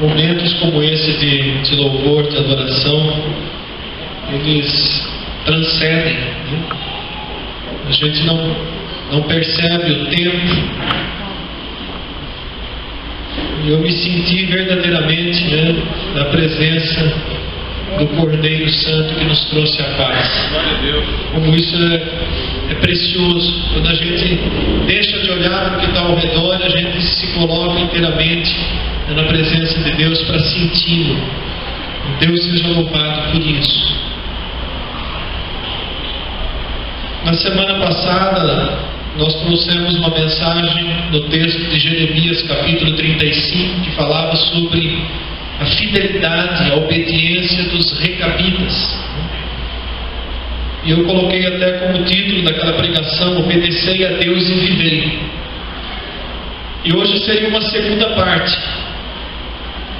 Momentos como esse de louvor, de adoração, eles transcendem, né? A gente não percebe o tempo. E eu me senti verdadeiramente, né, na presença do Cordeiro Santo que nos trouxe a paz. Como isso é precioso. Quando a gente deixa de olhar para o que está ao redor, a gente se coloca inteiramente na presença de Deus para senti-lo. Deus seja louvado por isso. Na semana passada, nós trouxemos uma mensagem no texto de Jeremias, capítulo 35, que falava sobre a fidelidade, a obediência dos recabitas. E eu coloquei até como título daquela pregação: Obedecei a Deus e vivei. E hoje seria uma segunda parte,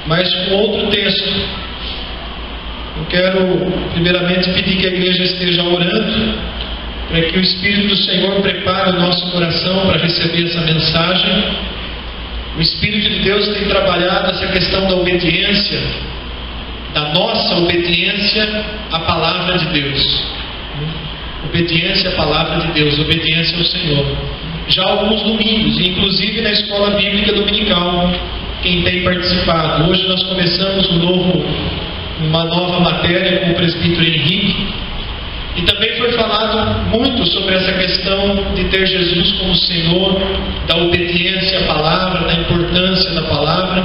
mas com outro texto. Eu quero primeiramente pedir que a igreja esteja orando, para que o Espírito do Senhor prepare o nosso coração para receber essa mensagem. O Espírito de Deus tem trabalhado essa questão da obediência, da nossa obediência à palavra de Deus. Obediência à palavra de Deus, obediência ao Senhor. Já há alguns domingos, inclusive na escola bíblica dominical, quem tem participado. Hoje nós começamos uma nova matéria com o presbítero Henrique. E também foi falado muito sobre essa questão de ter Jesus como Senhor, da obediência à palavra, da importância da palavra.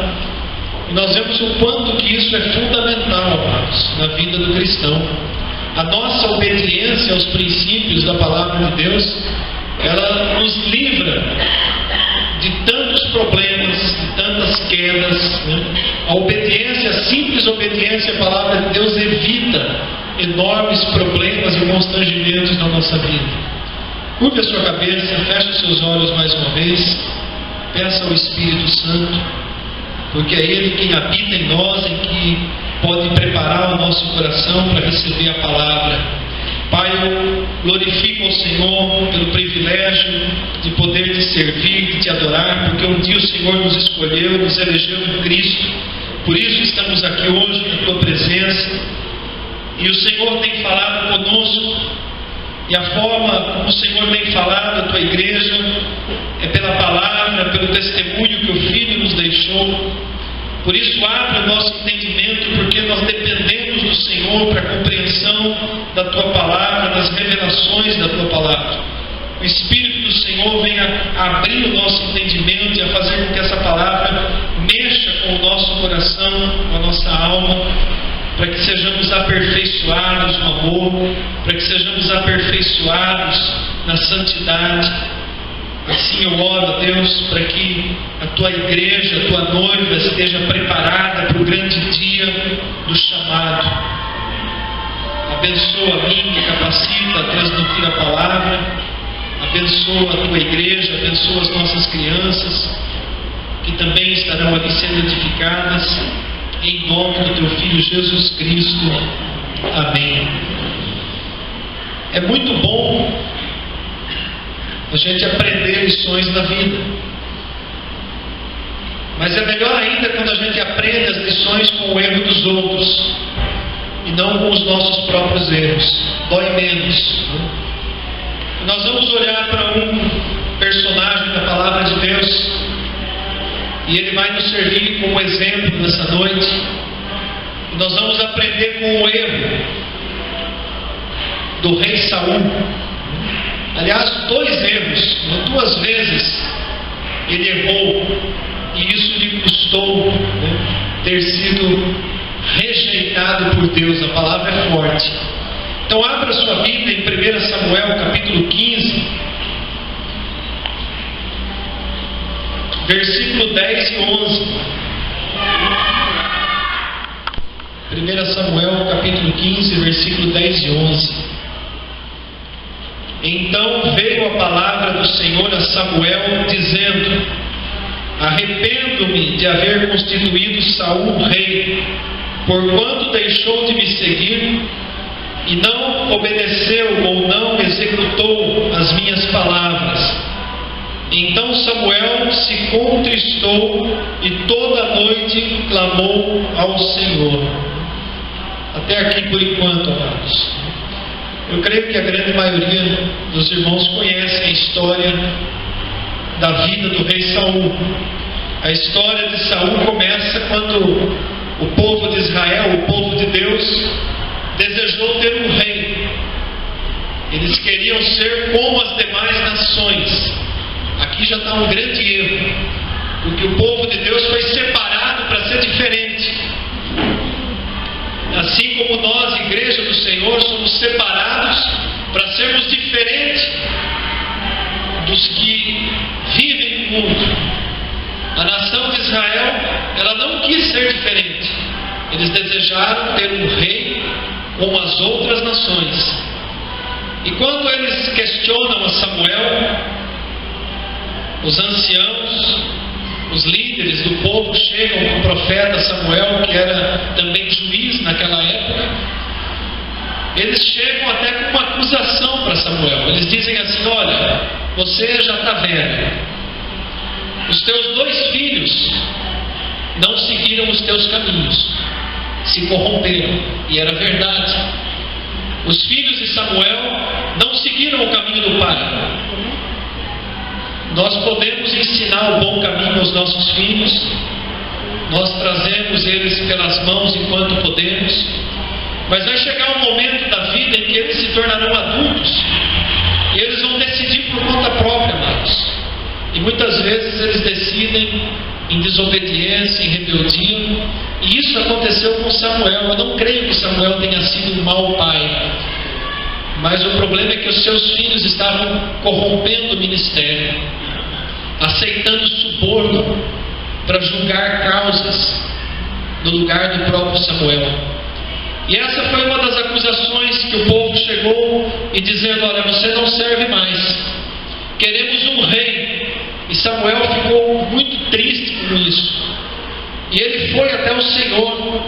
E nós vemos o quanto que isso é fundamental, amados, na vida do cristão. A nossa obediência aos princípios da palavra de Deus, ela nos livra de tantos problemas, de tantas quedas, né? A obediência, a simples obediência à palavra de Deus evita enormes problemas e constrangimentos na nossa vida. Curve a sua cabeça, feche os seus olhos mais uma vez, peça ao Espírito Santo, porque é Ele quem habita em nós e que pode preparar o nosso coração para receber a palavra. Pai, eu glorifico ao Senhor pelo privilégio de poder te servir, de te adorar, porque um dia o Senhor nos escolheu, nos elegeu em Cristo. Por isso estamos aqui hoje na tua presença. E o Senhor tem falado conosco, e a forma como o Senhor tem falado à tua igreja é pela palavra, pelo testemunho que o Filho nos deixou. Por isso abre o nosso entendimento, porque nós dependemos do Senhor para a compreensão da tua palavra, das revelações da tua palavra. O Espírito do Senhor venha abrir o nosso entendimento e a fazer com que essa palavra mexa com o nosso coração, com a nossa alma, para que sejamos aperfeiçoados no amor, para que sejamos aperfeiçoados na santidade. Assim eu oro, Deus, para que a tua igreja, a tua noiva esteja preparada para o grande dia do chamado. Abençoa a mim, me capacita a transmitir a palavra. Abençoa a tua igreja, abençoa as nossas crianças, que também estarão ali sendo edificadas. Em nome do teu Filho Jesus Cristo. Amém. É muito bom a gente aprender lições na vida. Mas é melhor ainda quando a gente aprende as lições com o erro dos outros e não com os nossos próprios erros. Dói menos. Nós vamos olhar para um personagem da palavra de Deus, e ele vai nos servir como exemplo nessa noite. E nós vamos aprender com o erro do rei Saul. Aliás, 2 erros, 2 vezes ele errou, e isso lhe custou, né, ter sido rejeitado por Deus. A palavra é forte. Então abra sua Bíblia em 1 Samuel capítulo 15, versículo 10 e 11. 1 Samuel capítulo 15, versículo 10 e 11. Então veio a palavra do Senhor a Samuel, dizendo: arrependo-me de haver constituído Saul rei, porquanto deixou de me seguir e não obedeceu ou não executou as minhas palavras. Então Samuel se contristou e toda a noite clamou ao Senhor. Até aqui por enquanto, amados. Eu creio que a grande maioria dos irmãos conhecem a história da vida do rei Saul. A história de Saul começa quando o povo de Israel, o povo de Deus, desejou ter um rei. Eles queriam ser como as demais nações. Aqui já está um grande erro, porque o povo de Deus foi separado para ser diferente. Assim como nós, Igreja do Senhor, somos separados para sermos diferentes dos que vivem no mundo. A nação de Israel, ela não quis ser diferente. Eles desejaram ter um rei como as outras nações. E quando eles questionam a Samuel, os anciãos, os líderes do povo chegam com o profeta Samuel, que era também juiz naquela época. Eles chegam até com uma acusação para Samuel. Eles dizem assim: olha, você já está velho, os teus 2 filhos não seguiram os teus caminhos, se corromperam. E era verdade. Os filhos de Samuel não seguiram o caminho do pai. Nós podemos ensinar o bom caminho aos nossos filhos, nós trazemos eles pelas mãos enquanto podemos, mas vai chegar um momento da vida em que eles se tornarão adultos e eles vão decidir por conta própria, amados. E muitas vezes eles decidem em desobediência, em rebeldia, e isso aconteceu com Samuel. Eu não creio que Samuel tenha sido um mau pai, mas o problema é que os seus filhos estavam corrompendo o ministério, aceitando suborno para julgar causas no lugar do próprio Samuel. E essa foi uma das acusações que o povo chegou e dizendo: olha, você não serve mais, queremos um rei. E Samuel ficou muito triste com isso, e ele foi até o Senhor.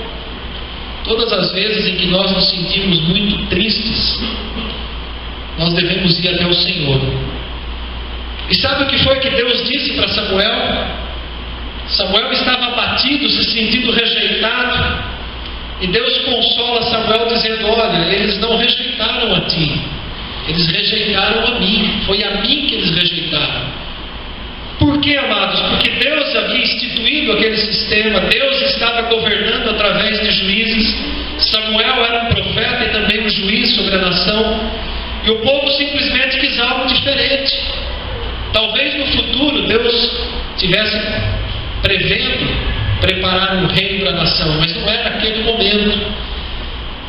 Todas as vezes em que nós nos sentimos muito tristes, nós devemos ir até o Senhor. E sabe o que foi que Deus disse para Samuel? Samuel estava abatido, se sentindo rejeitado, e Deus consola Samuel dizendo: olha, eles não rejeitaram a ti, eles rejeitaram a mim. Foi a mim que eles rejeitaram. Por quê, amados? Porque Deus havia instituído aquele sistema, Deus estava governando através de juízes. Samuel era um profeta e também um juiz sobre a nação, e o povo simplesmente quis algo diferente. Talvez no futuro Deus tivesse prevendo preparar um rei para a nação, mas não era naquele momento.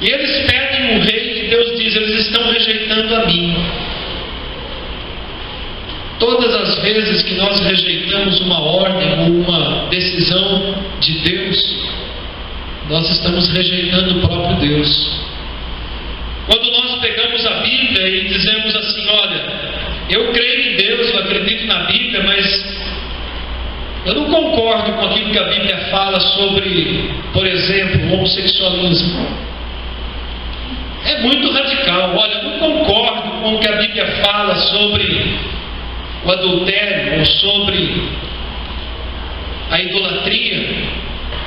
E eles pedem um rei e Deus diz: eles estão rejeitando a mim. Todas as vezes que nós rejeitamos uma ordem ou uma decisão de Deus, nós estamos rejeitando o próprio Deus. Quando nós pegamos a Bíblia e dizemos assim: olha, eu creio em Deus, eu acredito na Bíblia, mas eu não concordo com aquilo que a Bíblia fala sobre, por exemplo, o homossexualismo. É muito radical. Olha, eu não concordo com o que a Bíblia fala sobre o adultério ou sobre a idolatria.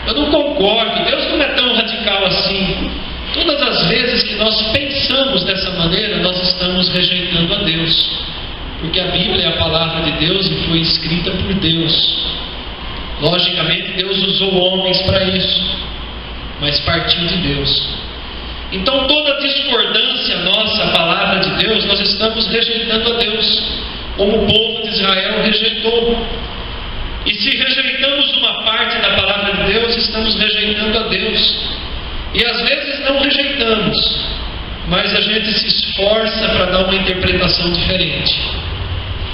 Eu não concordo. Deus não é tão radical assim. Todas as vezes que nós pensamos dessa maneira, nós estamos rejeitando a Deus, porque a Bíblia é a palavra de Deus e foi escrita por Deus. Logicamente Deus usou homens para isso, mas partiu de Deus. Então toda discordância nossa, a palavra de Deus, nós estamos rejeitando a Deus, como o povo de Israel rejeitou. E se rejeitamos uma parte da palavra de Deus, estamos rejeitando a Deus. E às vezes não rejeitamos, mas a gente se esforça para dar uma interpretação diferente.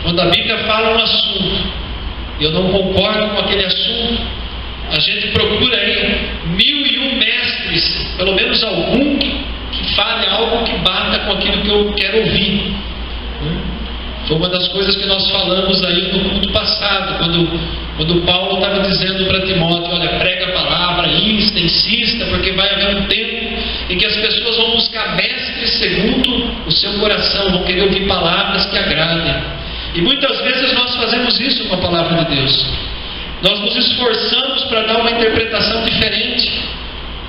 Quando a Bíblia fala um assunto e eu não concordo com aquele assunto, a gente procura aí 1001 mestres, pelo menos algum que fale algo que bata com aquilo que eu quero ouvir. Foi uma das coisas que nós falamos aí no culto passado, quando Paulo estava dizendo para Timóteo: olha, prega a palavra, insista, porque vai haver um tempo em que as pessoas vão buscar mestres segundo o seu coração, vão querer ouvir palavras que agradem. E muitas vezes nós fazemos isso com a palavra de Deus. Nós nos esforçamos para dar uma interpretação diferente.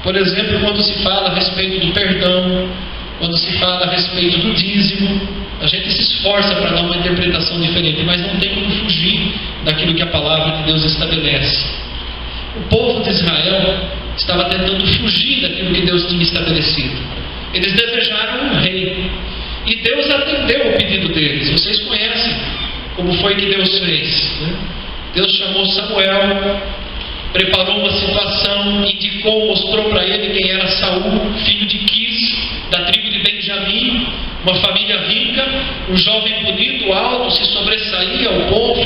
Por exemplo, quando se fala a respeito do perdão, quando se fala a respeito do dízimo, a gente se esforça para dar uma interpretação diferente, mas não tem como fugir daquilo que a palavra de Deus estabelece. O povo de Israel estava tentando fugir daquilo que Deus tinha estabelecido. Eles desejaram um rei, e Deus atendeu o pedido deles. Vocês conhecem como foi que Deus fez, né? Deus chamou Samuel, preparou uma situação, indicou, mostrou para ele quem era Saul, filho de Quis, da tribo de Benjamim, uma família rica, um jovem bonito, alto, se sobressaía ao povo,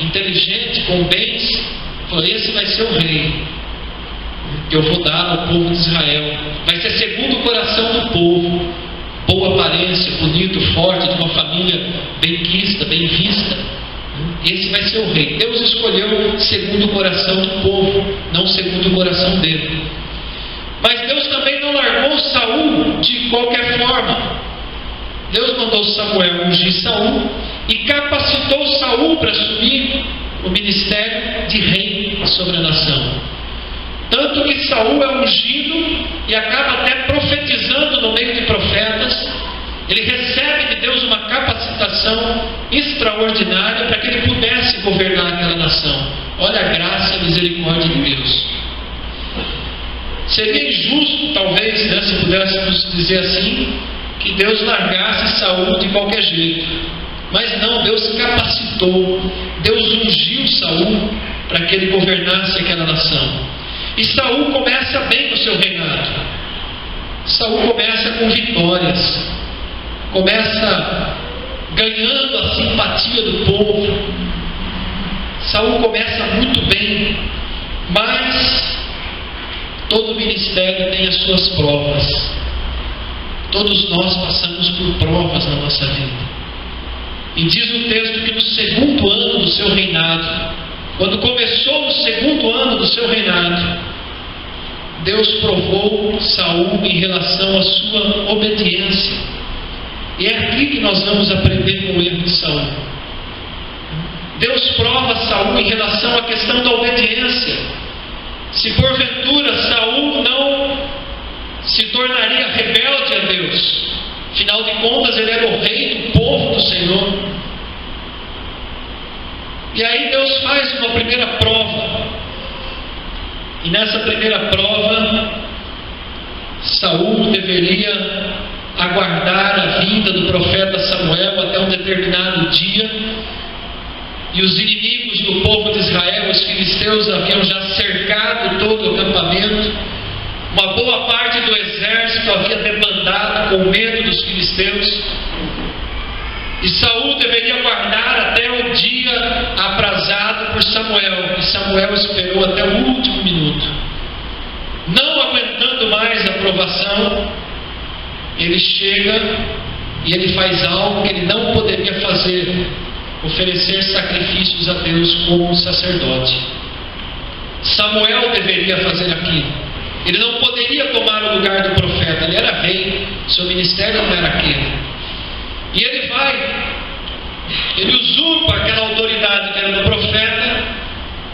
inteligente, com bens. Falou: esse vai ser o rei que eu vou dar ao povo de Israel. Vai ser segundo o coração do povo, boa aparência, bonito, forte, de uma família benquista, bem vista. Esse vai ser o rei. Deus escolheu segundo o coração do povo, não segundo o coração dele. Mas Deus também não largou Saul de qualquer forma. Deus mandou Samuel ungir Saul e capacitou Saul para assumir o ministério de rei sobre a nação. Tanto que Saul é ungido e acaba até profetizando no meio de profetas. Ele recebe de Deus uma capacitação extraordinária para que ele pudesse governar aquela nação. Olha a graça e a misericórdia de Deus. Seria injusto, talvez, né, se pudéssemos dizer assim, que Deus largasse Saul de qualquer jeito. Mas não, Deus capacitou, Deus ungiu Saul para que ele governasse aquela nação. E Saul começa bem o seu reinado. Saul começa com vitórias, começa ganhando a simpatia do povo. Saul começa muito bem, mas todo ministério tem as suas provas. Todos nós passamos por provas na nossa vida. E diz o texto que no segundo ano do seu reinado, quando começou o segundo ano do seu reinado, Deus provou Saul em relação à sua obediência. E é aqui que nós vamos aprender com o erro de Saul. Deus prova Saul em relação à questão da obediência. Se porventura Saul não se tornaria rebelde a Deus, afinal de contas ele era o rei do povo do Senhor. E aí Deus faz uma primeira prova. E nessa primeira prova, Saul deveria aguardar a vinda do profeta Samuel até um determinado dia. E os inimigos do povo de Israel, os filisteus, haviam já cercado todo o acampamento. Uma boa parte do exército havia debandado com medo dos filisteus. E Saul deveria aguardar até o dia aprazado por Samuel. E Samuel esperou até o último minuto. Não aguentando mais a provação, ele chega e ele faz algo que ele não poderia fazer: oferecer sacrifícios a Deus como sacerdote. Samuel deveria fazer aquilo. Ele não poderia tomar o lugar do profeta. Ele era rei, seu ministério não era aquele. E ele vai, ele usurpa aquela autoridade que era do profeta,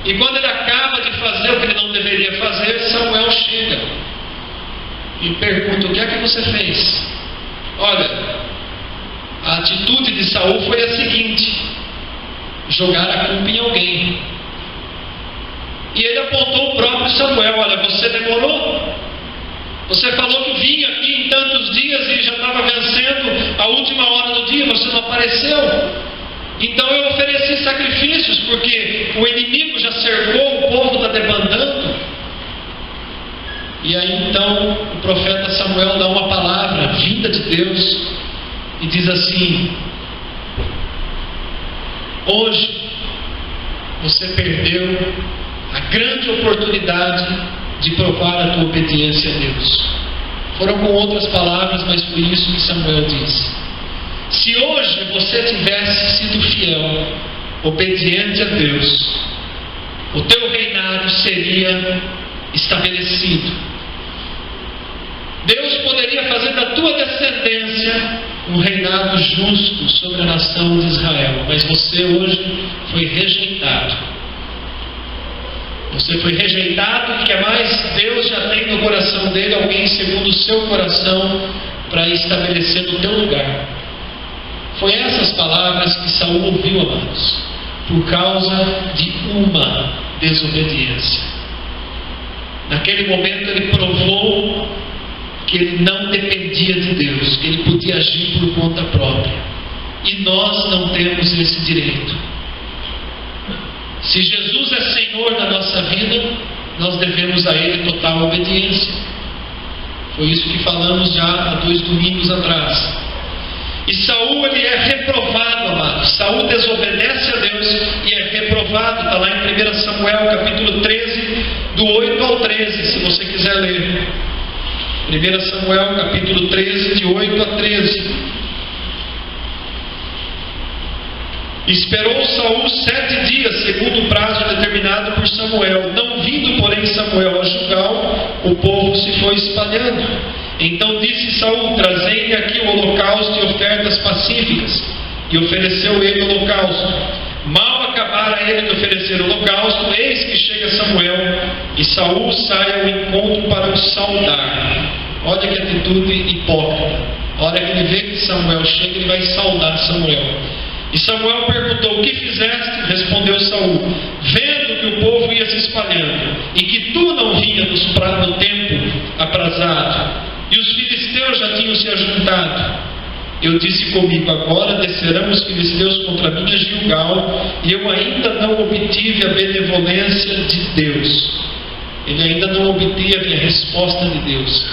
e quando ele acaba de fazer o que ele não deveria fazer, Samuel chega e pergunta: o que é que você fez? Olha, a atitude de Saul foi a seguinte: jogar a culpa em alguém. E ele apontou o próprio Samuel: olha, você demorou? Você falou que vinha aqui em tantos dias e já estava vencendo a última hora do dia, você não apareceu. Então eu ofereci sacrifícios, porque o inimigo já cercou, o povo está debandando. E aí então o profeta Samuel dá uma palavra vinda de Deus e diz assim: hoje você perdeu a grande oportunidade de provar a tua obediência a Deus. Foram com outras palavras, mas foi isso que Samuel disse. Se hoje você tivesse sido fiel, obediente a Deus, o teu reinado seria estabelecido. Deus poderia fazer da tua descendência um reinado justo sobre a nação de Israel, mas você hoje foi rejeitado. Você foi rejeitado e quer mais? Deus já tem no coração dele alguém segundo o seu coração para estabelecer no teu lugar. Foi essas palavras que Saul ouviu, amados, por causa de uma desobediência. Naquele momento ele provou que ele não dependia de Deus, que ele podia agir por conta própria. E nós não temos esse direito. Se Jesus é Senhor da nossa vida, nós devemos a Ele total obediência. Foi isso que falamos já há 2 domingos atrás. E Saul, ele é reprovado, amados. Saul desobedece a Deus e é reprovado. Está lá em 1 Samuel, capítulo 13, do 8 ao 13, se você quiser ler. 1 Samuel, capítulo 13, de 8 a 13. Esperou Saul 7 dias, segundo o prazo determinado por Samuel. Não vindo, porém, Samuel a Gilgal, o povo se foi espalhando. Então disse Saul: trazei-me aqui o holocausto e ofertas pacíficas. E ofereceu ele o holocausto. Mal acabara ele de oferecer o holocausto, eis que chega Samuel, e Saul sai ao encontro para o saudar. Olha que atitude hipócrita. A hora que ele vê que Samuel chega, ele vai saudar Samuel. E Samuel perguntou: o que fizeste? Respondeu Saul: vendo que o povo ia se espalhando, e que tu não vinha no tempo aprazado, e os filisteus já tinham se ajuntado, eu disse comigo: agora descerão os filisteus contra mim a Gilgal, e eu ainda não obtive a benevolência de Deus. Ele ainda não obteve a resposta de Deus,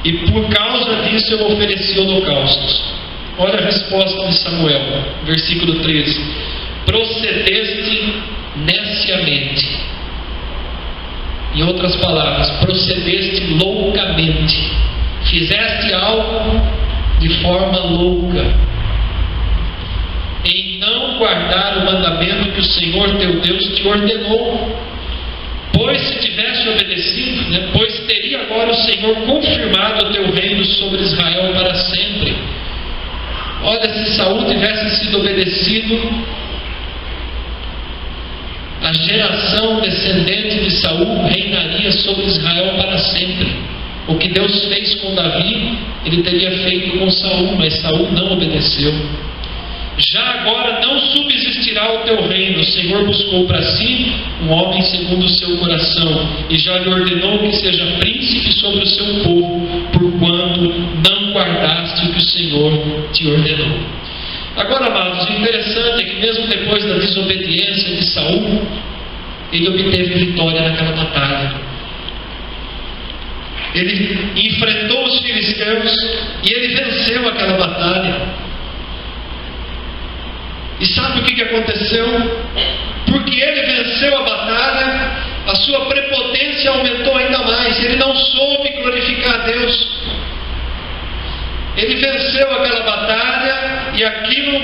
e por causa disso eu ofereci holocaustos. Olha a resposta de Samuel, versículo 13: procedeste neciamente. Em outras palavras, procedeste loucamente. Fizeste algo de forma louca, em não guardar o mandamento que o Senhor teu Deus te ordenou. Pois se tivesse obedecido, pois teria agora o Senhor confirmado o teu reino sobre Israel para sempre. Olha, se Saul tivesse sido obedecido, a geração descendente de Saul reinaria sobre Israel para sempre. O que Deus fez com Davi, ele teria feito com Saul, mas Saul não obedeceu. Já agora não subsistirá o teu reino. O Senhor buscou para si um homem segundo o seu coração, e já lhe ordenou que seja príncipe sobre o seu povo, porquanto não guardaste o que o Senhor te ordenou. Agora, amados, o interessante é que mesmo depois da desobediência de Saul, ele obteve vitória naquela batalha. Ele enfrentou os filisteus e ele venceu aquela batalha. E sabe o que aconteceu? Porque ele venceu a batalha, a sua prepotência aumentou ainda mais. Ele não soube glorificar a Deus. Ele venceu aquela batalha e aquilo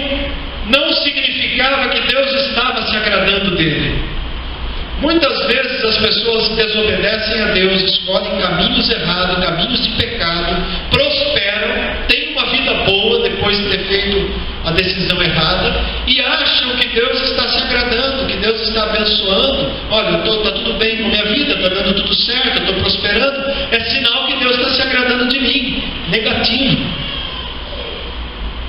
não significava que Deus estava se agradando dele. Muitas vezes as pessoas desobedecem a Deus, escolhem caminhos errados, caminhos de pecado, prosperam, têm uma vida boa depois de ter feito a decisão errada e acham que Deus está se agradando, que Deus está abençoando. Olha, está tudo bem com a minha vida, está dando tudo certo, eu estou prosperando, é sinal que Deus está se agradando de mim. Negativo.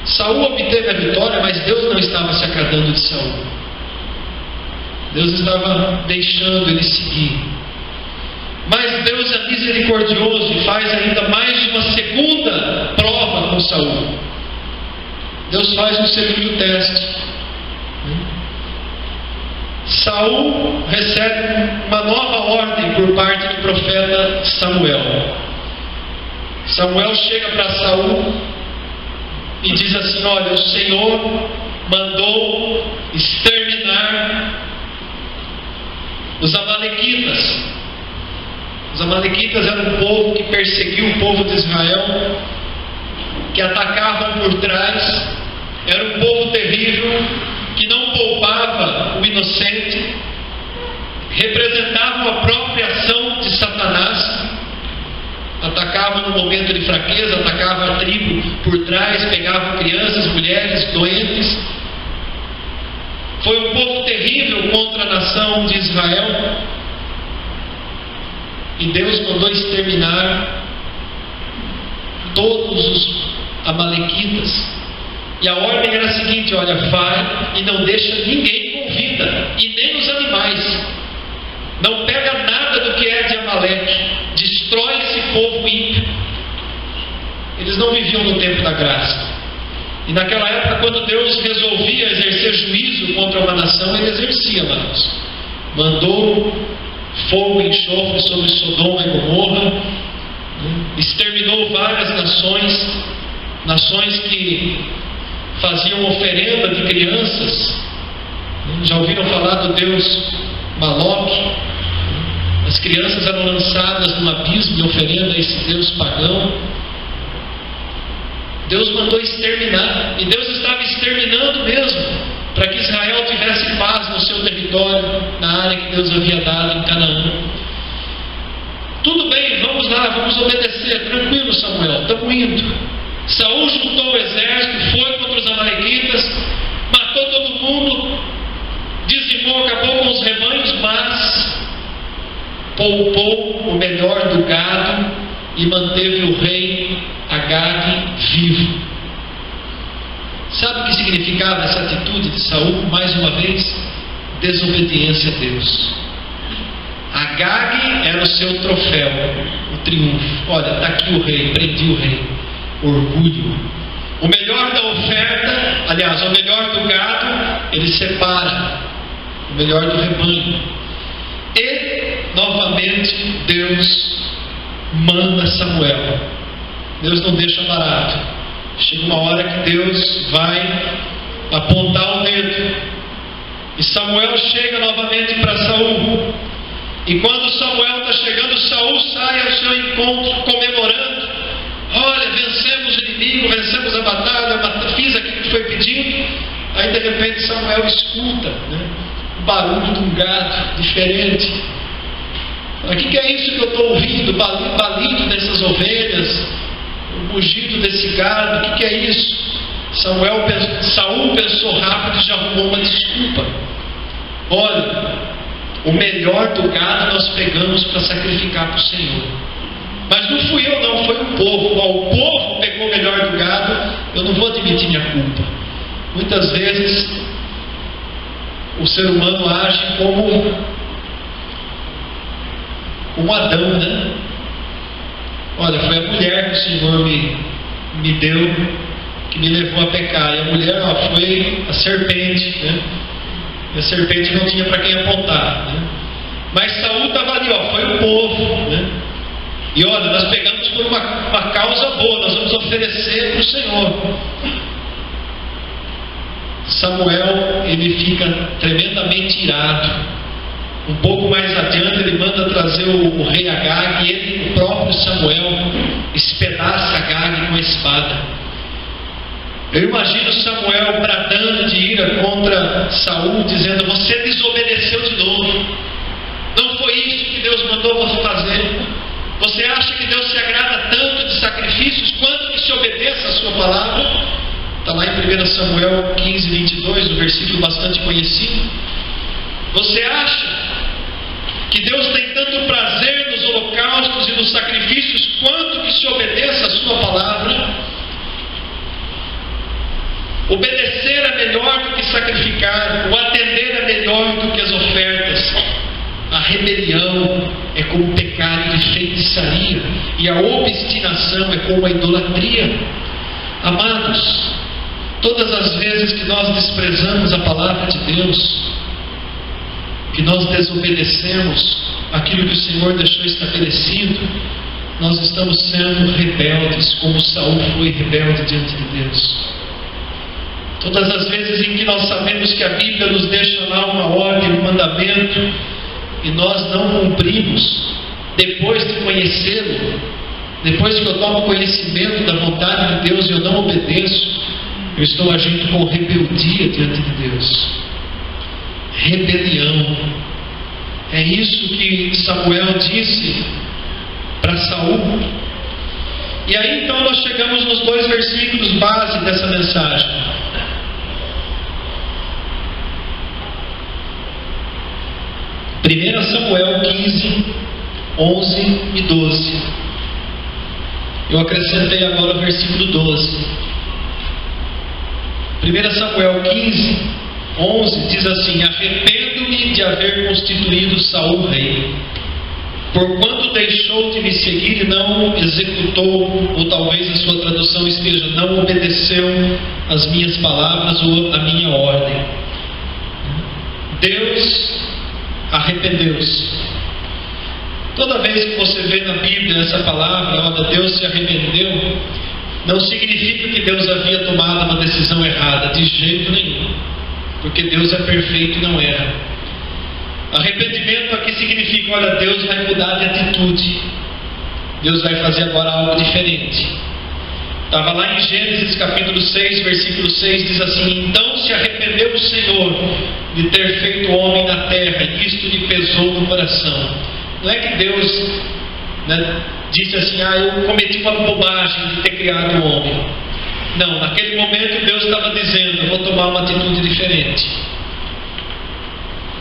Saul obteve a vitória, mas Deus não estava se agradando de Saul. Deus estava deixando ele seguir. Mas Deus é misericordioso e faz ainda mais uma segunda prova com Saul. Deus faz um segundo teste. Saul recebe uma nova ordem por parte do profeta Samuel. Samuel chega para Saul e diz assim: olha, o Senhor mandou exterminar os amalequitas. Os amalequitas eram um povo que perseguiu o povo de Israel, que atacavam por trás. Era um povo terrível, que não poupava o inocente, representavam a própria ação de Satanás. A Atacava no momento de fraqueza, atacava a tribo por trás, pegava crianças, mulheres, doentes. Foi um povo terrível contra a nação de Israel. E Deus mandou exterminar todos os amalequitas. E a ordem era a seguinte: olha, vai e não deixa ninguém com vida, e nem os animais. Não pega nada do que é de Amaleque. Destrói esse povo ímpio. Eles não viviam no tempo da graça. E naquela época, quando Deus resolvia exercer juízo contra uma nação, Ele exercia, amados. Mandou fogo e enxofre sobre Sodoma e Gomorra. Exterminou várias nações que faziam oferenda de crianças. Já ouviram falar do Deus Maloque? As crianças eram lançadas num abismo de oferenda a esse Deus pagão. Deus mandou exterminar, e Deus estava exterminando mesmo, para que Israel tivesse paz no seu território, na área que Deus havia dado em Canaã. Tudo bem, vamos lá, vamos obedecer, tranquilo, Samuel, estamos indo. Saul juntou o exército, foi contra os amalequitas, matou todo mundo, dizimou, acabou com os rebanhos, mas poupou o melhor do gado e manteve o rei Agag vivo. Sabe o que significava essa atitude de Saul? Mais uma vez, desobediência a Deus. Agag era o seu troféu, o triunfo. Olha, está aqui o rei, prendi o rei. Orgulho. O melhor da oferta, aliás, o melhor do gado, ele separa. O melhor do rebanho. E, novamente, Deus manda Samuel. Deus não deixa barato. Chega uma hora que Deus vai apontar o dedo. E Samuel chega novamente para Saul. E quando Samuel está chegando, Saul sai ao seu encontro comemorando. Olha, vencemos o inimigo, vencemos a batalha, fiz aquilo que foi pedido. Aí de repente Samuel escuta, o barulho de um gado diferente. O que é isso que eu estou ouvindo? O balido dessas ovelhas, o mugido desse gado, o que é isso? Saul pensou rápido e já arrumou uma desculpa. Olha, o melhor do gado nós pegamos para sacrificar para o Senhor. Mas não fui eu não, foi o povo. O povo pegou o melhor do gado, eu não vou admitir minha culpa. Muitas vezes o ser humano age como Adão, né? Olha, foi a mulher que o Senhor me deu, que me levou a pecar. E a mulher foi a serpente, né? E a serpente não tinha para quem apontar, né? Mas Saul estava ali, foi o povo, né? E olha, nós pegamos por uma causa boa, nós vamos oferecer para o Senhor. Samuel, ele fica tremendamente irado. Um pouco mais adiante, ele manda trazer o rei Agag, e o próprio Samuel espedaça Agag com a espada. Eu imagino Samuel bradando de ira contra Saul, dizendo: você desobedeceu de novo. Não foi isso que Deus mandou você fazer. Você acha que Deus se agrada tanto de sacrifícios quanto que se obedeça a sua palavra? Está lá em 1 Samuel 15, 22, um versículo bastante conhecido. Você acha que Deus tem tanto prazer nos holocaustos e nos sacrifícios quanto que se obedeça a sua palavra? Obedecer é melhor do que sacrificar, o atender é melhor do que as ofertas. A rebelião é como o pecado de feitiçaria, e a obstinação é como a idolatria. Amados, todas as vezes que nós desprezamos a palavra de Deus, que nós desobedecemos aquilo que o Senhor deixou estabelecido, nós estamos sendo rebeldes, como Saul foi rebelde diante de Deus. Todas as vezes em que nós sabemos que a Bíblia nos deixa lá uma ordem, um mandamento, e nós não cumprimos, depois de conhecê-lo, depois que eu tomo conhecimento da vontade de Deus e eu não obedeço, eu estou agindo com rebeldia diante de Deus. Rebelião. É isso que Samuel disse para Saul. E aí então nós chegamos nos 2 versículos base dessa mensagem. 1 Samuel 15, 11 e 12. Eu acrescentei agora o versículo 12. 1 Samuel 15, 11 diz assim: arrependo-me de haver constituído Saul rei, porquanto deixou de me seguir e não executou, ou talvez a sua tradução esteja, não obedeceu as minhas palavras ou a minha ordem. Deus arrependeu-se. Toda vez que você vê na Bíblia essa palavra, olha, Deus se arrependeu, não significa que Deus havia tomado uma decisão errada, de jeito nenhum, porque Deus é perfeito e não erra. Arrependimento aqui significa, olha, Deus vai mudar de atitude, Deus vai fazer agora algo diferente. Estava lá em Gênesis capítulo 6, versículo 6, diz assim: então se arrependeu o Senhor de ter feito o homem na terra, e isto lhe pesou no coração. Não é que Deus disse assim: eu cometi uma bobagem de ter criado o homem. Não, naquele momento Deus estava dizendo: eu vou tomar uma atitude diferente.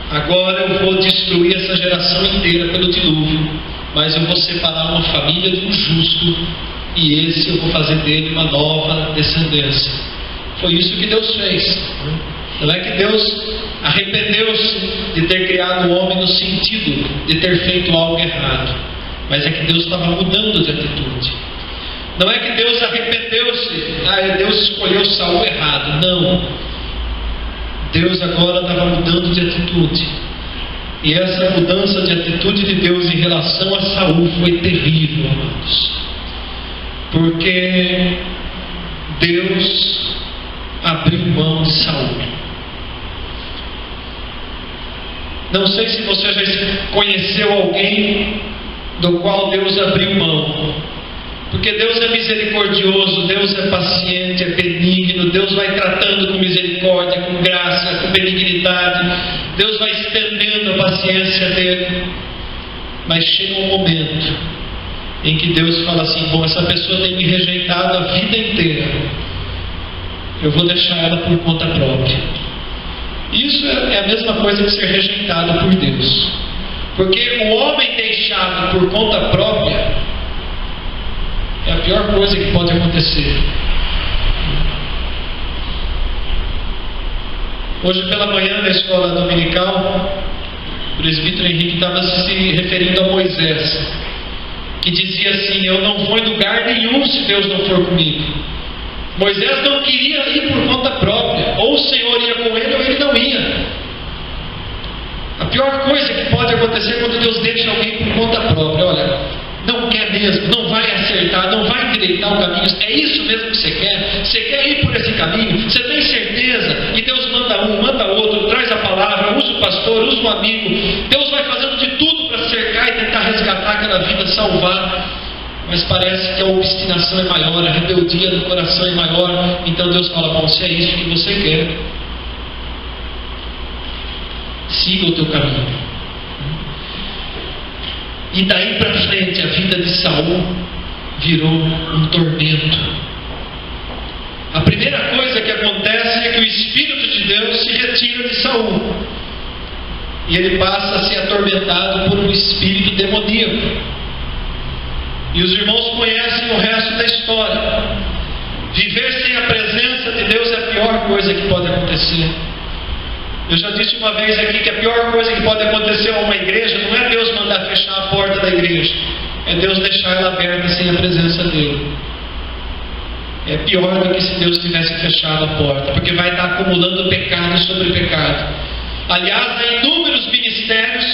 Agora eu vou destruir essa geração inteira pelo dilúvio, mas eu vou separar uma família de um justo, e esse eu vou fazer dele uma nova descendência. Foi isso que Deus fez. Não é que Deus arrependeu-se de ter criado o homem no sentido de ter feito algo errado, mas é que Deus estava mudando de atitude. Não é que Deus arrependeu-se, Deus escolheu Saul errado. Não. Deus agora estava mudando de atitude. E essa mudança de atitude de Deus em relação a Saul foi terrível, amados. Porque Deus abriu mão de Saul. Não sei se você já conheceu alguém do qual Deus abriu mão. Porque Deus é misericordioso, Deus é paciente, é benigno, Deus vai tratando com misericórdia, com graça, com benignidade, Deus vai estendendo a paciência dele. Mas chega um momento em que Deus fala assim: bom, essa pessoa tem me rejeitado a vida inteira, eu vou deixar ela por conta própria. Isso é a mesma coisa que ser rejeitado por Deus. Porque o homem deixado por conta própria é a pior coisa que pode acontecer. Hoje pela manhã, na escola dominical, o presbítero Henrique estava se referindo a Moisés, que dizia assim: eu não vou em lugar nenhum se Deus não for comigo. Moisés não queria ir por conta própria, ou o Senhor ia com ele ou ele não ia. A pior coisa que pode acontecer quando Deus deixa alguém por conta própria: olha, não quer mesmo, não vai acertar, não vai endireitar o caminho, é isso mesmo que você quer? Você quer ir por esse caminho? Você tem certeza? E Deus manda um, manda outro, traz a palavra, usa o pastor, usa o amigo. Deus vai fazendo de tudo para cercar e tentar resgatar aquela vida, salvar. Mas parece que a obstinação é maior, a rebeldia do coração é maior. Então Deus fala: bom, se é isso que você quer, siga o teu caminho. E daí para frente a vida de Saul virou um tormento. A primeira coisa que acontece é que o Espírito de Deus se retira de Saul, e ele passa a ser atormentado por um espírito demoníaco. E os irmãos conhecem o resto da história. Viver sem a presença de Deus é a pior coisa que pode acontecer. Eu já disse uma vez aqui que a pior coisa que pode acontecer a uma igreja não é Deus mandar fechar a porta da igreja, é Deus deixar ela aberta sem a presença dele. É pior do que se Deus tivesse fechado a porta, porque vai estar acumulando pecado sobre pecado. Aliás, há inúmeros ministérios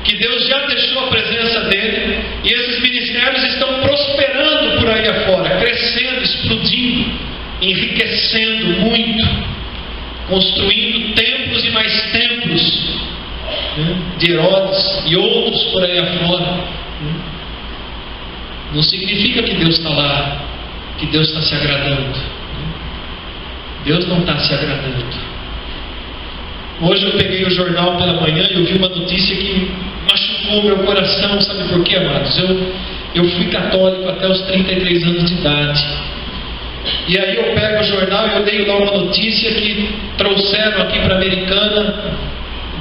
que Deus já deixou a presença dele, e esses ministérios estão prosperando por aí afora, crescendo, explodindo, enriquecendo muito, construindo templos e mais templos, de Herodes e outros por aí afora. Não significa que Deus está lá, que Deus está se agradando. Deus não está se agradando. Hoje eu peguei o jornal pela manhã e eu vi uma notícia que machucou meu coração. Sabe por quê, amados? Eu fui católico até os 33 anos de idade. E aí eu pego o jornal e eu leio lá uma notícia que trouxeram aqui para a Americana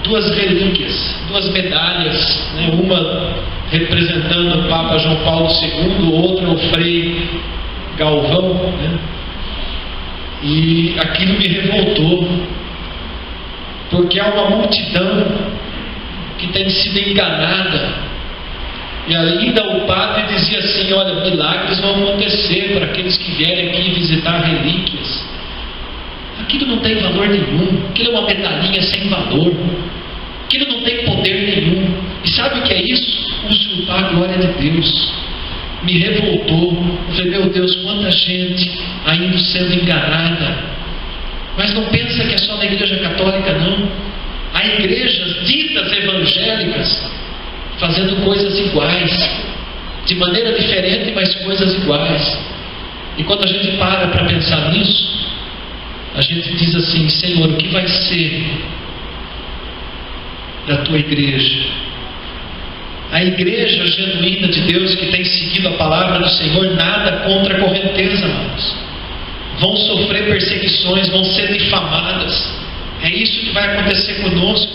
2 relíquias, 2 medalhas, né? Uma representando o Papa João Paulo II, outra o Frei Galvão, né? E aquilo me revoltou, porque há uma multidão que tem sido enganada. E ainda o padre dizia assim: olha, milagres vão acontecer para aqueles que vierem aqui visitar relíquias. Aquilo não tem valor nenhum, aquilo é uma medalhinha sem valor, aquilo não tem poder nenhum. E sabe o que é isso? Usurpar a glória de Deus. Me revoltou. Eu falei: meu Deus, quanta gente ainda sendo enganada. Mas não pensa que é só na Igreja Católica, não. Há igrejas ditas evangélicas fazendo coisas iguais, de maneira diferente, mas coisas iguais. E quando a gente para pensar nisso, a gente diz assim: Senhor, o que vai ser da tua igreja? A igreja genuína de Deus, que tem seguido a palavra do Senhor, nada contra a correnteza, amados. Vão sofrer perseguições, vão ser difamadas. É isso que vai acontecer conosco.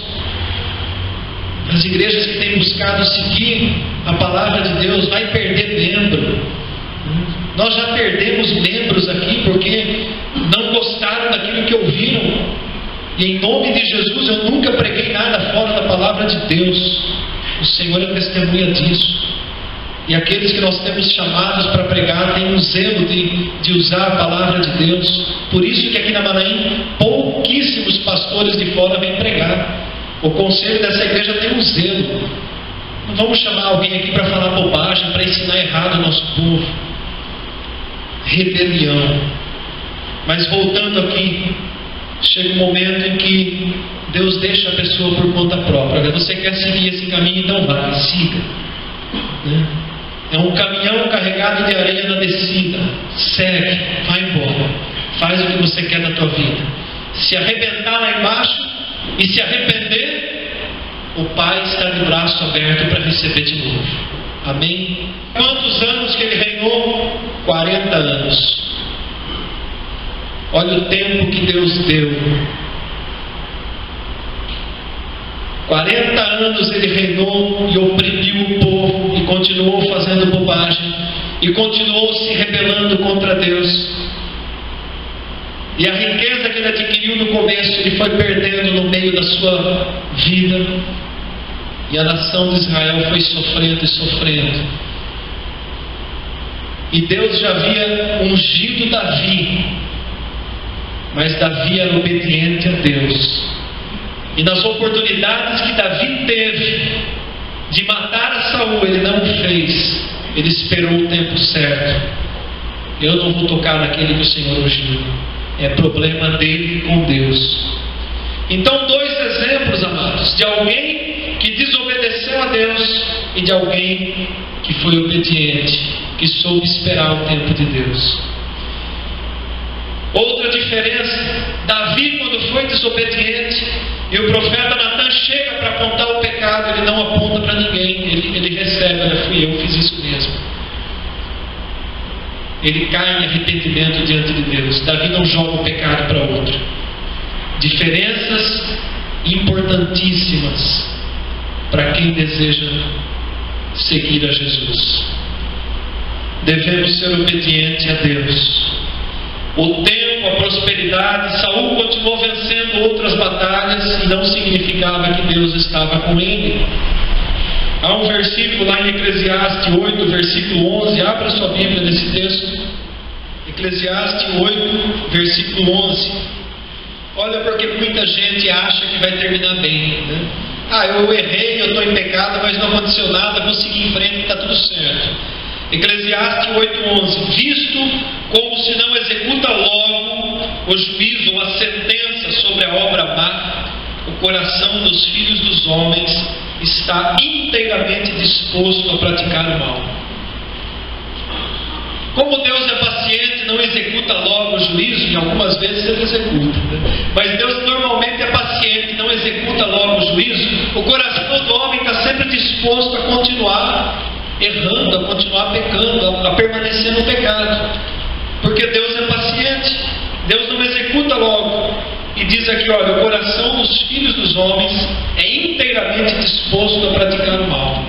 As igrejas que têm buscado seguir a palavra de Deus vai perder membro. Nós já perdemos membros aqui porque não gostaram daquilo que ouviram. E em nome de Jesus eu nunca preguei nada fora da palavra de Deus. O Senhor é testemunha disso. E aqueles que nós temos chamados para pregar têm um zelo de usar a palavra de Deus. Por isso que aqui na Maanaim pouquíssimos pastores de fora vêm pregar. O conselho dessa igreja tem um zelo. Não vamos chamar alguém aqui para falar bobagem, para ensinar errado o nosso povo. Rebelião. Mas voltando aqui, chega um momento em que Deus deixa a pessoa por conta própria. Você quer seguir esse caminho? Então vai, siga. É um caminhão carregado de areia na descida. Segue, vai embora. Faz o que você quer na tua vida. Se arrebentar lá embaixo e se arrepender, o Pai está de braço aberto para receber de novo. Amém? Quantos anos que ele reinou? 40 anos. Olha o tempo que Deus deu. 40 anos ele reinou e oprimiu o povo, e continuou fazendo bobagem, e continuou se rebelando contra Deus. E a riqueza que ele adquiriu no começo, ele foi perdendo no meio da sua vida. E a nação de Israel foi sofrendo e sofrendo. E Deus já havia ungido Davi, mas Davi era obediente a Deus. E nas oportunidades que Davi teve de matar a Saul, ele não o fez. Ele esperou o tempo certo. Eu não vou tocar naquele que o Senhor ungiu. É problema dele com Deus. Então, 2 exemplos, amados, de alguém que desobedeceu a Deus e de alguém que foi obediente, que soube esperar o tempo de Deus. Outra diferença: Davi, quando foi desobediente, e o profeta Natan chega para apontar o pecado, ele não aponta para ninguém, ele recebe: olha, fui eu, fiz isso mesmo. Ele cai em arrependimento diante de Deus. Davi não joga o pecado para outro. Diferenças importantíssimas para quem deseja seguir a Jesus. Devemos ser obedientes a Deus. O tempo, a prosperidade, Saul continuou vencendo outras batalhas e não significava que Deus estava com ele. Há um versículo lá em Eclesiastes 8, versículo 11, abra sua Bíblia nesse texto. Eclesiastes 8, versículo 11. Olha, porque muita gente acha que vai terminar bem, né? Eu errei, eu estou em pecado, mas não aconteceu nada, vou seguir em frente e está tudo certo. Eclesiastes 8:11. Visto como se não executa logo o juízo ou a sentença sobre a obra má, o coração dos filhos dos homens está inteiramente disposto a praticar o mal. Como Deus é paciente, não executa logo o juízo, e algumas vezes ele executa, mas Deus normalmente é paciente, não executa logo o juízo. O coração do homem está sempre disposto a continuar. errando, a continuar pecando, a permanecer no pecado. Porque Deus é paciente, Deus não executa logo. E diz aqui, olha, o coração dos filhos dos homens é inteiramente disposto a praticar o mal.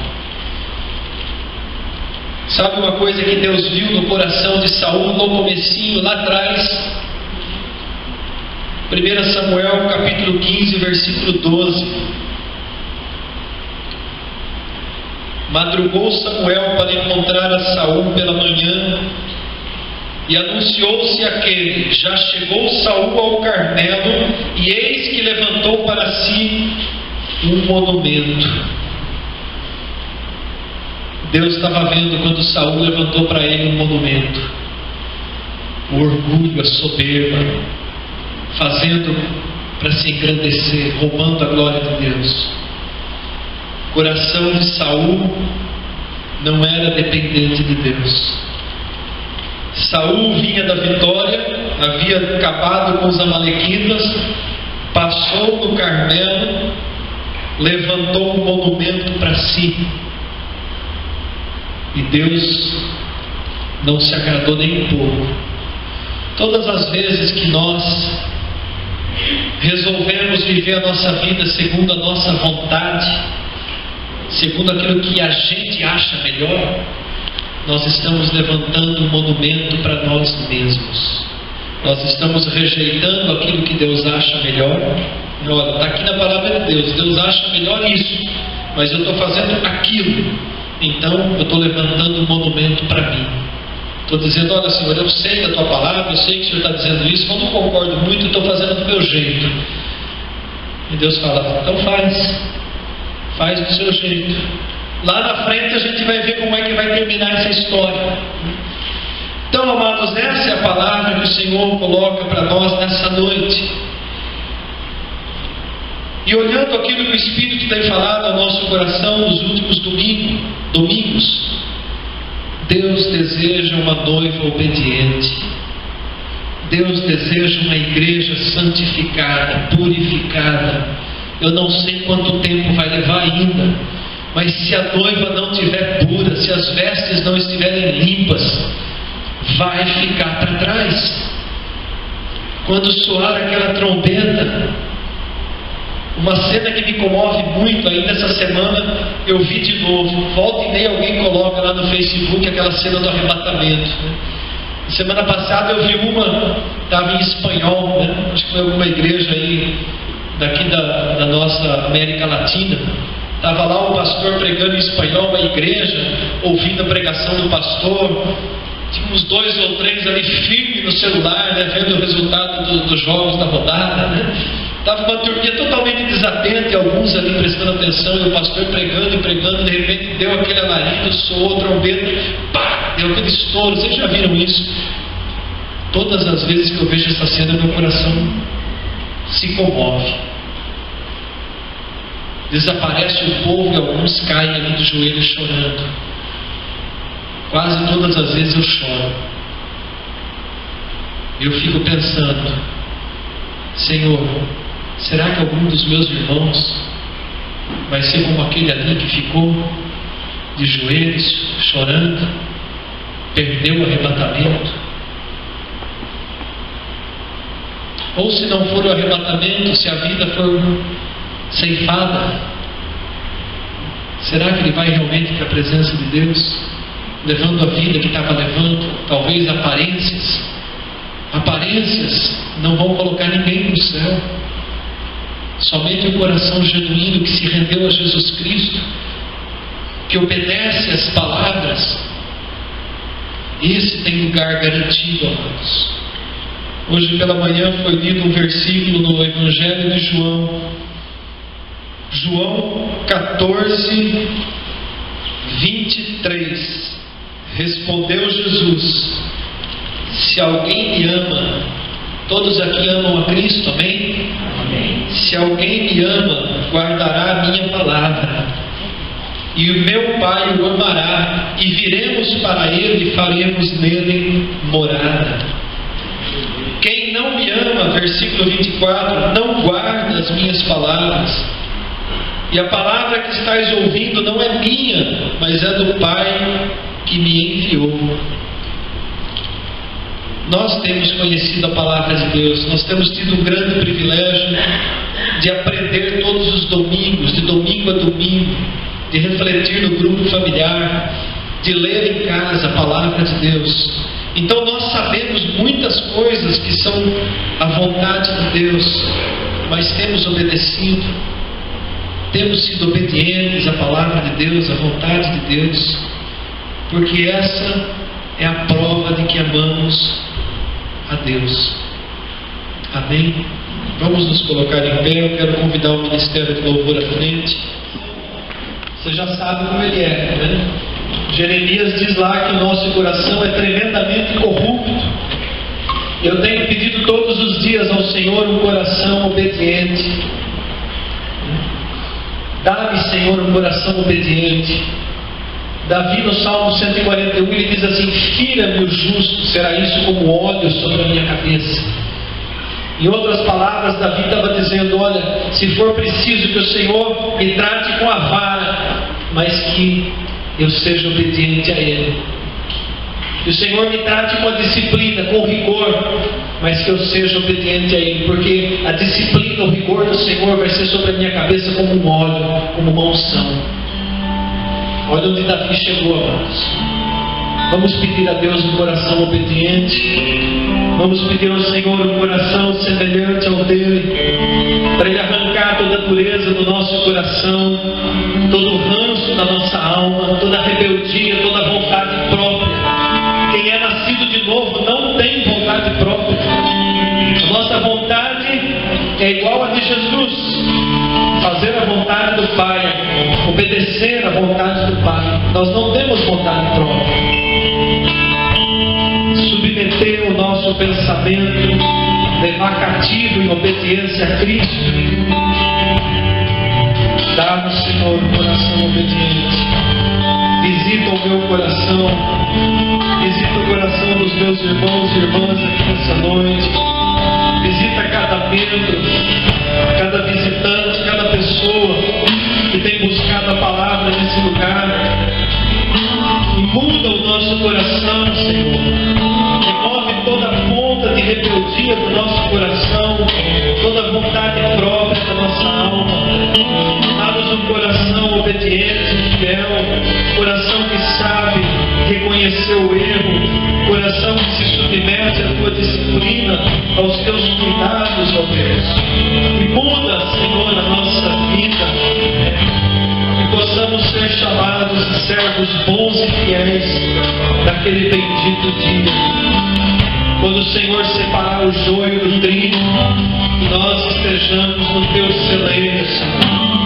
Sabe uma coisa que Deus viu no coração de Saul no comecinho, lá atrás? 1 Samuel capítulo 15, versículo 12. Madrugou Samuel para encontrar a Saul pela manhã, e anunciou-se aquele: já chegou Saul ao Carmelo, e eis que levantou para si um monumento. Deus estava vendo quando Saul levantou para ele um monumento. O orgulho, a soberba, fazendo para se engrandecer, roubando a glória de Deus. O coração de Saul não era dependente de Deus. Saul vinha da vitória, havia acabado com os amalequitas, passou no Carmelo, levantou um monumento para si, e Deus não se agradou nem um pouco. Todas as vezes que nós resolvemos viver a nossa vida segundo a nossa vontade, segundo aquilo que a gente acha melhor, nós estamos levantando um monumento para nós mesmos. Nós estamos rejeitando aquilo que Deus acha melhor. Olha, está aqui na palavra de Deus, Deus acha melhor isso, mas eu estou fazendo aquilo, então eu estou levantando um monumento para mim. Estou dizendo, olha Senhor, eu sei da tua palavra, eu sei que o Senhor está dizendo isso, mas não concordo muito, eu estou fazendo do meu jeito. E Deus fala, então faz do seu jeito. Lá na frente a gente vai ver como é que vai terminar essa história. Então, amados, essa é a palavra que o Senhor coloca para nós nessa noite. E olhando aquilo que o Espírito tem falado ao nosso coração nos últimos domingos, Deus deseja uma noiva obediente. Deus deseja uma igreja santificada, purificada. Eu não sei quanto tempo vai levar ainda, mas se a noiva não estiver pura, se as vestes não estiverem limpas, vai ficar para trás. Quando soar aquela trombeta, uma cena que me comove muito, ainda essa semana eu vi de novo, volta e meia alguém coloca lá no Facebook aquela cena do arrebatamento. Semana passada eu vi uma, estava em espanhol, acho que foi alguma igreja aí, daqui da nossa América Latina. Estava lá o pastor pregando em espanhol, a igreja, ouvindo a pregação do pastor. Tinha uns 2 ou 3 ali firme no celular, vendo o resultado dos jogos da rodada. Estava uma turminha totalmente desatenta e alguns ali prestando atenção, e o pastor pregando e pregando, de repente deu aquele alarido, soou a trombeta, pá, deu aquele estouro. Vocês já viram isso? Todas as vezes que eu vejo essa cena, meu coração se comove. Desaparece o povo e alguns caem ali do joelho chorando. Quase todas as vezes eu choro. Eu fico pensando, Senhor, será que algum dos meus irmãos vai ser como aquele ali que ficou de joelhos chorando, perdeu o arrebatamento? Ou se não for o arrebatamento, se a vida for ceifada, será que ele vai realmente para a presença de Deus, levando a vida que estava levando? Talvez aparências não vão colocar ninguém no céu. Somente o coração genuíno que se rendeu a Jesus Cristo, que obedece às palavras, esse tem lugar garantido, amados. Hoje pela manhã foi lido um versículo no Evangelho de João 14, 23. Respondeu Jesus: se alguém me ama, todos aqui amam a Cristo, amém? Amém. Se alguém me ama, guardará a minha palavra, e o meu Pai o amará, e viremos para ele e faremos nele morada. Quem não me ama, versículo 24, não guarda as minhas palavras, E a palavra que estáis ouvindo não é minha, mas é do Pai que me enviou. Nós temos conhecido a palavra de Deus, nós temos tido um grande privilégio de aprender todos os domingos, de domingo a domingo, de refletir no grupo familiar, de ler em casa a palavra de Deus. Então nós sabemos muitas coisas que são a vontade de Deus, mas temos obedecido, temos sido obedientes à palavra de Deus, à vontade de Deus, porque essa é a prova de que amamos a Deus. Amém? Vamos nos colocar em pé. Eu quero convidar o Ministério de Louvor à frente. Você já sabe como ele é, né? Jeremias diz lá que o nosso coração é tremendamente corrupto. Eu tenho pedido todos os dias ao Senhor um coração obediente. Dá-me, Senhor, um coração obediente. Davi no Salmo 141 ele diz assim: fira-me o justo, será isso como óleo sobre a minha cabeça. Em outras palavras, Davi estava dizendo: olha, se for preciso que o Senhor me trate com a vara, mas que eu seja obediente a Ele. Que o Senhor me trate com a disciplina, com rigor, mas que eu seja obediente a Ele, porque a disciplina, o rigor do Senhor vai ser sobre a minha cabeça como um óleo, como uma unção. Olha onde Davi chegou, amados. Vamos pedir a Deus um coração obediente. Vamos pedir ao Senhor um coração semelhante ao dele, para Ele arrancar toda a dureza do nosso coração, todo o ranço da nossa alma, toda a rebeldia, toda a vontade própria. Quem é nascido de novo não tem vontade própria. A nossa vontade é igual a de Jesus: fazer a vontade do Pai, obedecer a vontade do Pai. Nós não temos vontade própria. Submeter o nosso pensamento, levar cativo em obediência a Cristo. Dá-nos, Senhor, um coração obediente. Visita o meu coração, visita o coração dos meus irmãos e irmãs aqui nessa noite. Visita cada membro, cada visitante, cada pessoa que tem buscado a palavra nesse lugar. E muda o nosso coração, Senhor. Remove toda a ponta de rebeldia do nosso coração, toda a vontade própria da nossa alma. Dá-nos um coração obediente, fiel, coração que sabe reconhecer o erro, coração que se submete à tua disciplina, aos teus cuidados, ó Deus. E muda, Senhor, a nossa vida, que possamos ser chamados de servos bons e fiéis naquele bendito dia, quando o Senhor separar o joio do trigo, que nós estejamos no teu celeiro, Senhor.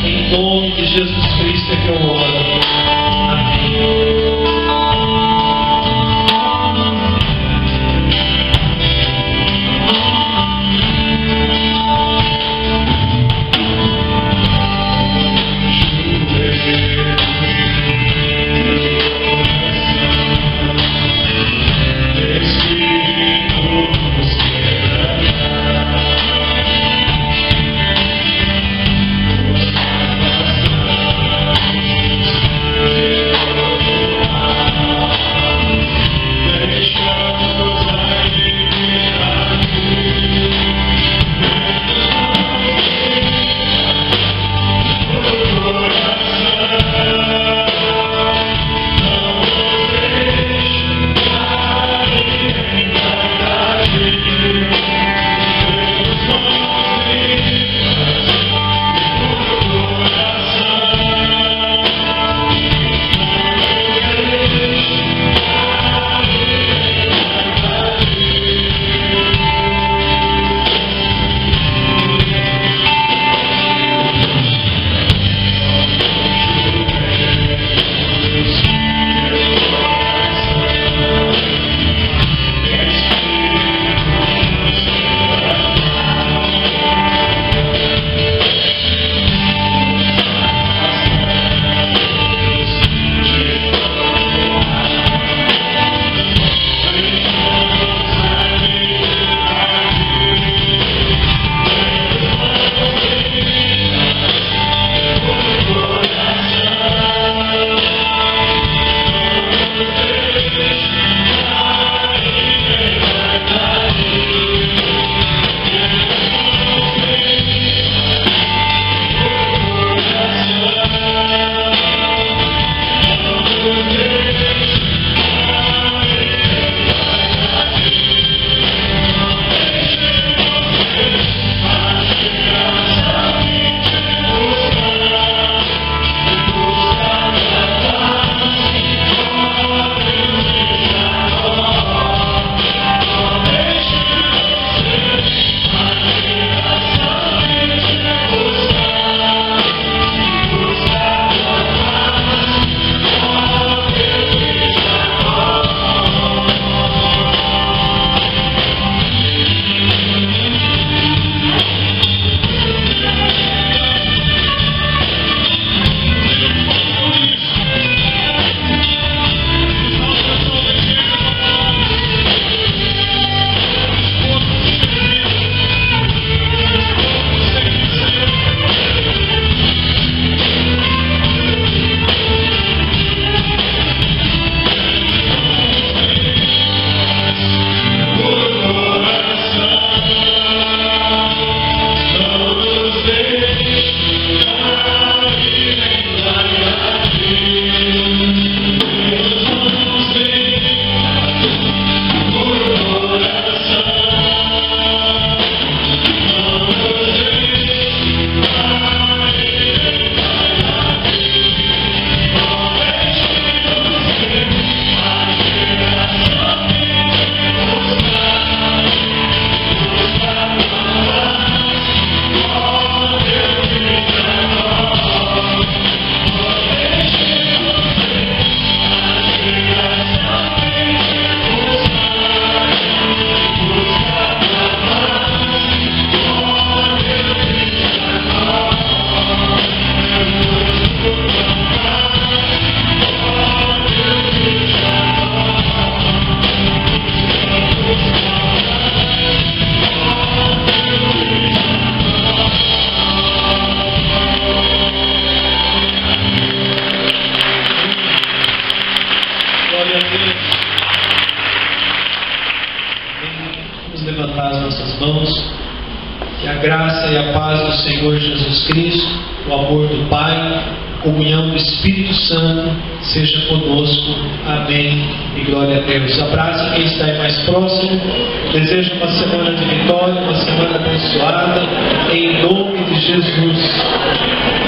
Em nome de Jesus Cristo é que eu oro. Amém. Glória a Deus. Vamos levantar as nossas mãos. Que a graça e a paz do Senhor Jesus Cristo, o amor do Pai, a comunhão do Espírito Santo seja conosco. Amém e glória a Deus. Abraço quem está aí mais próximo. Desejo uma semana de vitória, uma semana abençoada, em nome de Jesus.